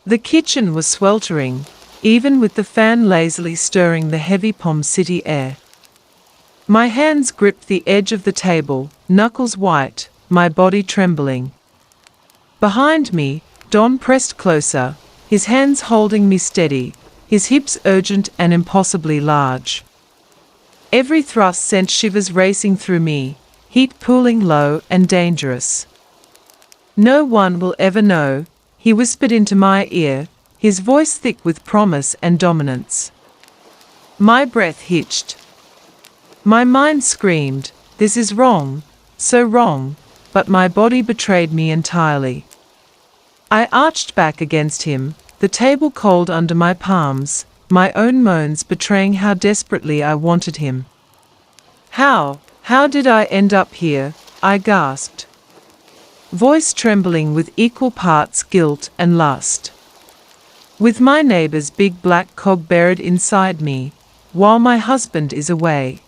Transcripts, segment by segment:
The kitchen was sweltering, even with the fan lazily stirring the heavy Palm City air. My hands gripped the edge of the table, knuckles white, my body trembling. Behind me, Don pressed closer, his hands holding me steady, his hips urgent and impossibly large. Every thrust sent shivers racing through me, heat pooling low and dangerous. "No one will ever know," he whispered into my ear, his voice thick with promise and dominance. My breath hitched. My mind screamed, "This is wrong, so wrong," but my body betrayed me entirely. I arched back against him, the table cold under my palms, my own moans betraying how desperately I wanted him. How did I end up here?" I gasped, voice trembling with equal parts guilt and lust. With my neighbor's big black cob buried inside me, while my husband is away.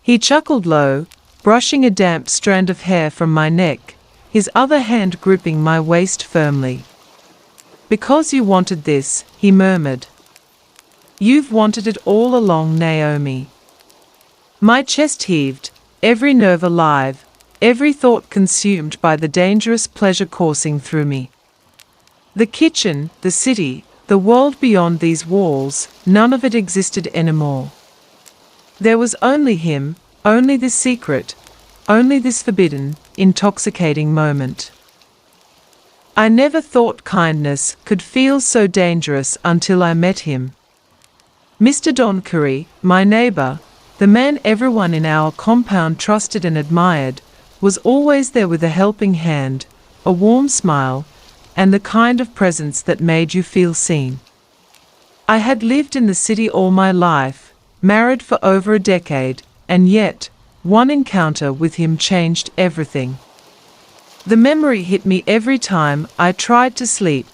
He chuckled low, brushing a damp strand of hair from my neck, his other hand gripping my waist firmly. "Because you wanted this," he murmured. "You've wanted it all along, Naomi." My chest heaved, every nerve alive, every thought consumed by the dangerous pleasure coursing through me. The kitchen, the city, the world beyond these walls, none of it existed anymore. There was only him, only this secret, only this forbidden, intoxicating moment. I never thought kindness could feel so dangerous until I met him. Mr. Don Curry, my neighbor, the man everyone in our compound trusted and admired, was always there with a helping hand, a warm smile, and the kind of presence that made you feel seen. I had lived in the city all my life, married for over a decade, and yet, one encounter with him changed everything. The memory hit me every time I tried to sleep,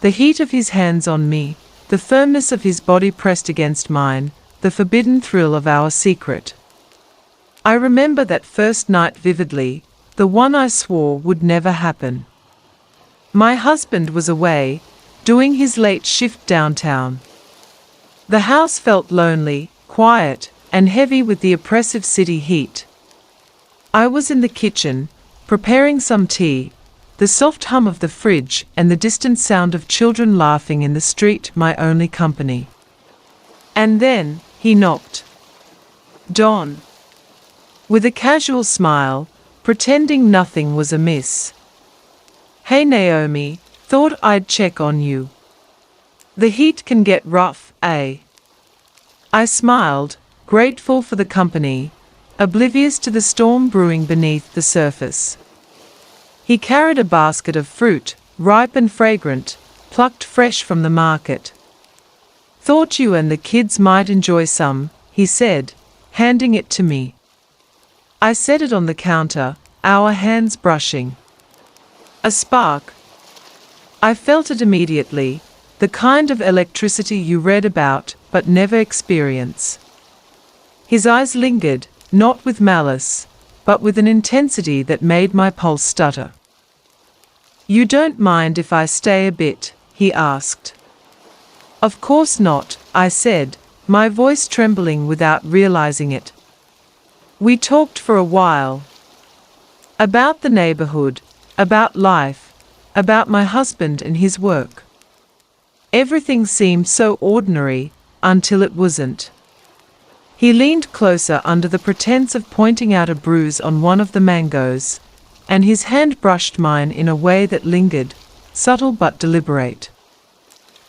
the heat of his hands on me, the firmness of his body pressed against mine, the forbidden thrill of our secret. I remember that first night vividly, the one I swore would never happen. My husband was away, doing his late shift downtown. The house felt lonely, quiet, and heavy with the oppressive city heat. I was in the kitchen, preparing some tea, the soft hum of the fridge and the distant sound of children laughing in the street my only company. And then, he knocked. Don. With a casual smile, pretending nothing was amiss. "Hey Naomi, thought I'd check on you. The heat can get rough, eh?" I smiled, grateful for the company, oblivious to the storm brewing beneath the surface. He carried a basket of fruit, ripe and fragrant, plucked fresh from the market. "Thought you and the kids might enjoy some," he said, handing it to me. I set it on the counter, our hands brushing. A spark. I felt it immediately, the kind of electricity you read about but never experience. His eyes lingered, not with malice, but with an intensity that made my pulse stutter. "You don't mind if I stay a bit?" he asked. "Of course not," I said, my voice trembling without realizing it. We talked for a while. About the neighborhood, about life, about my husband and his work. Everything seemed so ordinary, until it wasn't. He leaned closer under the pretense of pointing out a bruise on one of the mangoes, and his hand brushed mine in a way that lingered, subtle but deliberate.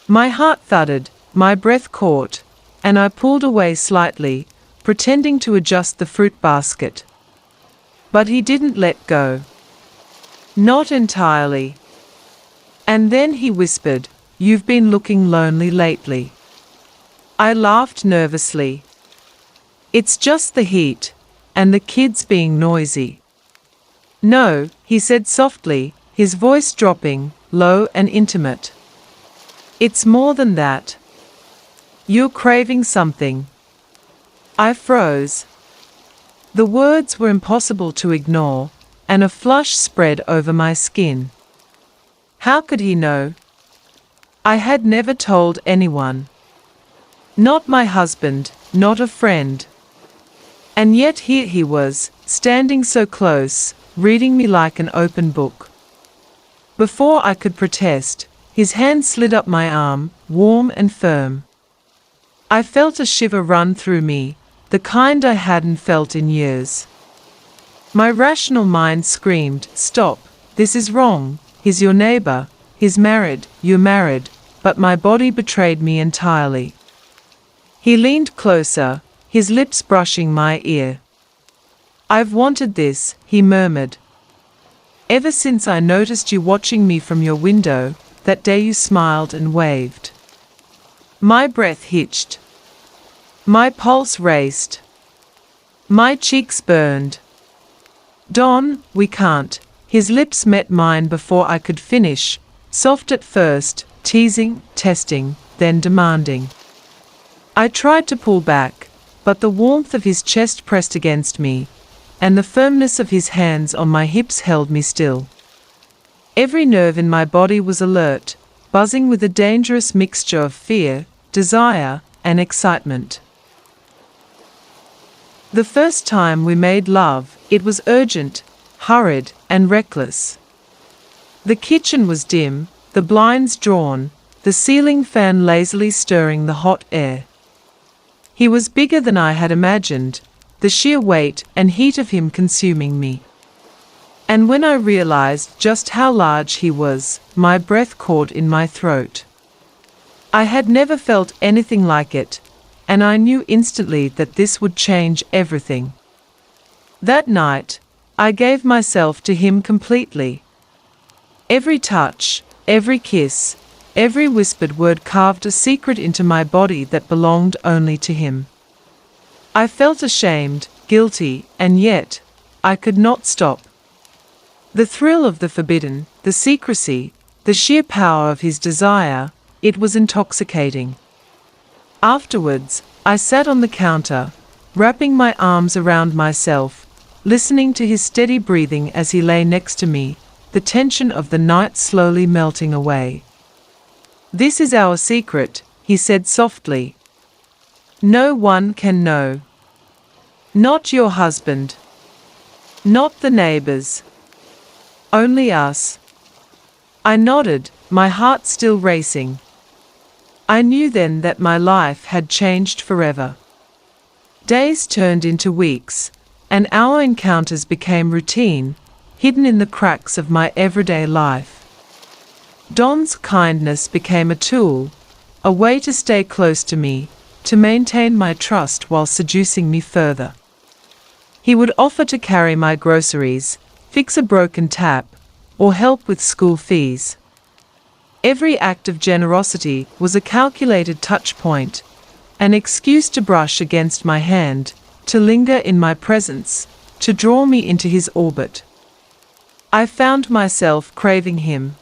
My heart thudded, my breath caught, and I pulled away slightly, pretending to adjust the fruit basket. But he didn't let go. Not entirely. And then he whispered, "You've been looking lonely lately." I laughed nervously. "It's just the heat, and the kids being noisy." "No," he said softly, his voice dropping, low and intimate. "It's more than that. You're craving something." I froze. The words were impossible to ignore, and a flush spread over my skin. How could he know? I had never told anyone. Not my husband, not a friend. And yet here he was, standing so close, reading me like an open book. Before I could protest, his hand slid up my arm, warm and firm. I felt a shiver run through me, the kind I hadn't felt in years. My rational mind screamed, "Stop, this is wrong, he's your neighbor, he's married, you're married," but my body betrayed me entirely. He leaned closer, his lips brushing my ear. "I've wanted this," he murmured. "Ever since I noticed you watching me from your window, that day you smiled and waved." My breath hitched. My pulse raced. My cheeks burned. "Don, we can't." His lips met mine before I could finish, soft at first, teasing, testing, then demanding. I tried to pull back, but the warmth of his chest pressed against me, and the firmness of his hands on my hips held me still. Every nerve in my body was alert, buzzing with a dangerous mixture of fear, desire, and excitement. The first time we made love, it was urgent, hurried, and reckless. The kitchen was dim, the blinds drawn, the ceiling fan lazily stirring the hot air. He was bigger than I had imagined, the sheer weight and heat of him consuming me. And when I realized just how large he was, my breath caught in my throat. I had never felt anything like it, and I knew instantly that this would change everything. That night, I gave myself to him completely. Every touch, every kiss, every whispered word carved a secret into my body that belonged only to him. I felt ashamed, guilty, and yet, I could not stop. The thrill of the forbidden, the secrecy, the sheer power of his desire, it was intoxicating. Afterwards, I sat on the counter, wrapping my arms around myself, listening to his steady breathing as he lay next to me, the tension of the night slowly melting away. "This is our secret," he said softly. "No one can know. Not your husband. Not the neighbors. Only us." I nodded, my heart still racing. I knew then that my life had changed forever. Days turned into weeks, and our encounters became routine, hidden in the cracks of my everyday life. Don's kindness became a tool, a way to stay close to me, to maintain my trust while seducing me further. He would offer to carry my groceries, fix a broken tap, or help with school fees. Every act of generosity was a calculated touch point, an excuse to brush against my hand, to linger in my presence, to draw me into his orbit. I found myself craving him.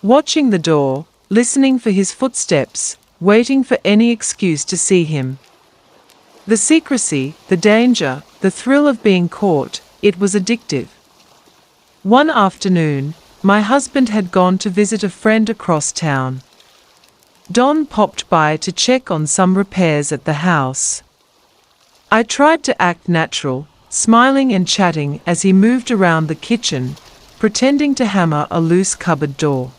Watching the door, listening for his footsteps, waiting for any excuse to see him. The secrecy, the danger, the thrill of being caught, it was addictive. One afternoon, my husband had gone to visit a friend across town. Don popped by to check on some repairs at the house. I tried to act natural, smiling and chatting as he moved around the kitchen, pretending to hammer a loose cupboard door.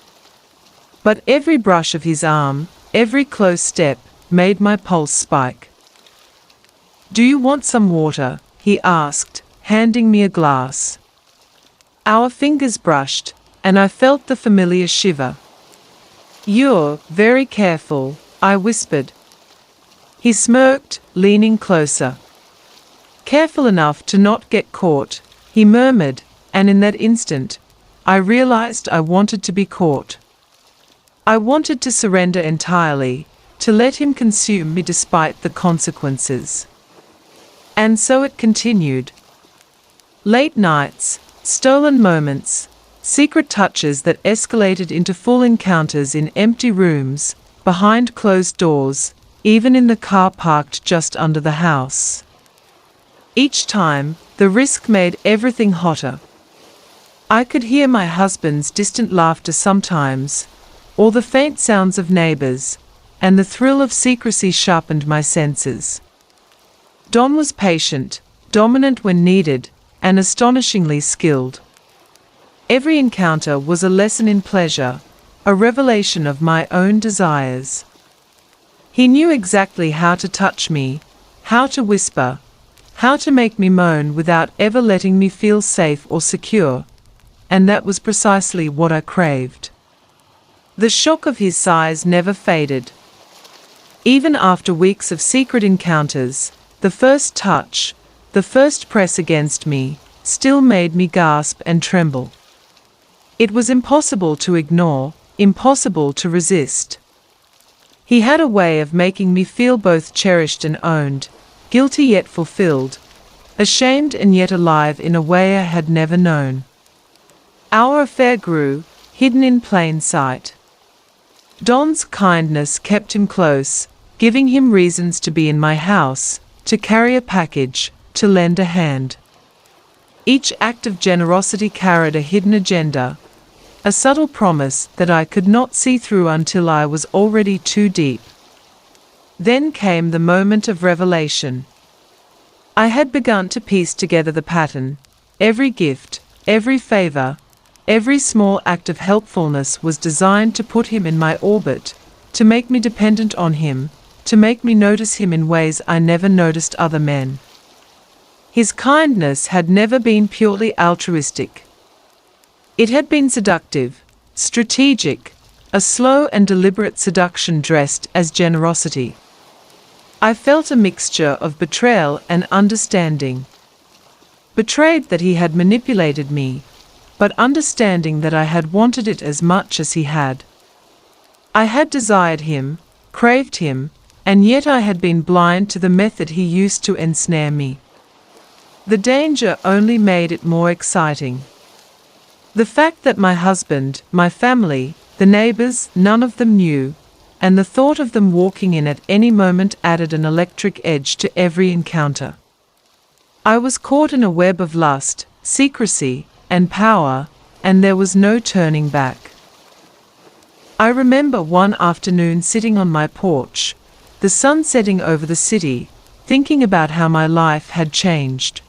But every brush of his arm, every close step, made my pulse spike. "Do you want some water?" he asked, handing me a glass. Our fingers brushed, and I felt the familiar shiver. "You're very careful," I whispered. He smirked, leaning closer. "Careful enough to not get caught," he murmured, and in that instant, I realized I wanted to be caught. I wanted to surrender entirely, to let him consume me despite the consequences. And so it continued. Late nights, stolen moments, secret touches that escalated into full encounters in empty rooms, behind closed doors, even in the car parked just under the house. Each time, the risk made everything hotter. I could hear my husband's distant laughter sometimes, or the faint sounds of neighbors, and the thrill of secrecy sharpened my senses. Don was patient, dominant when needed, and astonishingly skilled. Every encounter was a lesson in pleasure, a revelation of my own desires. He knew exactly how to touch me, how to whisper, how to make me moan without ever letting me feel safe or secure, and that was precisely what I craved. The shock of his sighs never faded. Even after weeks of secret encounters, the first touch, the first press against me, still made me gasp and tremble. It was impossible to ignore, impossible to resist. He had a way of making me feel both cherished and owned, guilty yet fulfilled, ashamed and yet alive in a way I had never known. Our affair grew, hidden in plain sight. Don's kindness kept him close, giving him reasons to be in my house, to carry a package, to lend a hand. Each act of generosity carried a hidden agenda, a subtle promise that I could not see through until I was already too deep. Then came the moment of revelation. I had begun to piece together the pattern. Every gift, every favor, every small act of helpfulness was designed to put him in my orbit, to make me dependent on him, to make me notice him in ways I never noticed other men. His kindness had never been purely altruistic. It had been seductive, strategic, a slow and deliberate seduction dressed as generosity. I felt a mixture of betrayal and understanding. Betrayed that he had manipulated me, but understanding that I had wanted it as much as he had. I had desired him, craved him, and yet I had been blind to the method he used to ensnare me. The danger only made it more exciting. The fact that my husband, my family, the neighbors, none of them knew, and the thought of them walking in at any moment added an electric edge to every encounter. I was caught in a web of lust, secrecy, and power, and there was no turning back. I remember one afternoon sitting on my porch, the sun setting over the city, thinking about how my life had changed.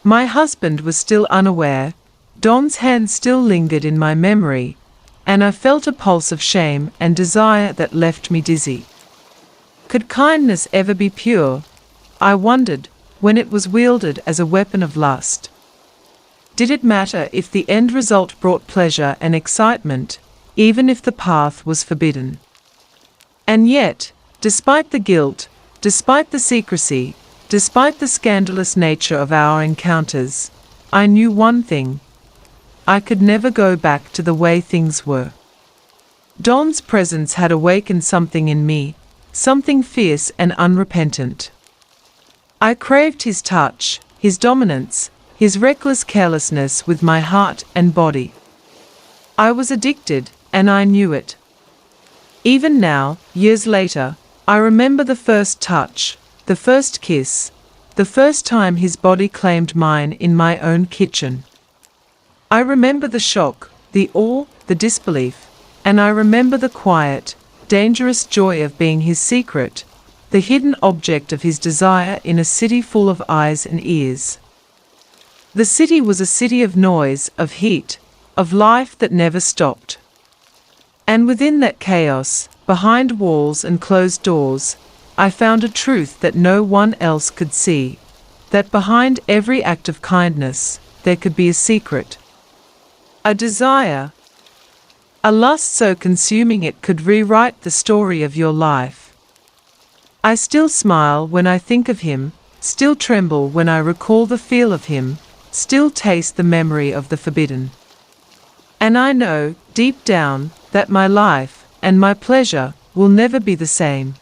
My husband was still unaware, Don's hand still lingered in my memory, and I felt a pulse of shame and desire that left me dizzy. Could kindness ever be pure? I wondered, when it was wielded as a weapon of lust. Did it matter if the end result brought pleasure and excitement, even if the path was forbidden? And yet, despite the guilt, despite the secrecy, despite the scandalous nature of our encounters, I knew one thing. I could never go back to the way things were. Don's presence had awakened something in me, something fierce and unrepentant. I craved his touch, his dominance, his reckless carelessness with my heart and body. I was addicted, and I knew it. Even now, years later, I remember the first touch, the first kiss, the first time his body claimed mine in my own kitchen. I remember the shock, the awe, the disbelief, and I remember the quiet, dangerous joy of being his secret, the hidden object of his desire in a city full of eyes and ears. The city was a city of noise, of heat, of life that never stopped. And within that chaos, behind walls and closed doors, I found a truth that no one else could see, that behind every act of kindness, there could be a secret. A desire, a lust so consuming it could rewrite the story of your life. I still smile when I think of him, still tremble when I recall the feel of him, still taste the memory of the forbidden. And I know, deep down, that my life, and my pleasure, will never be the same.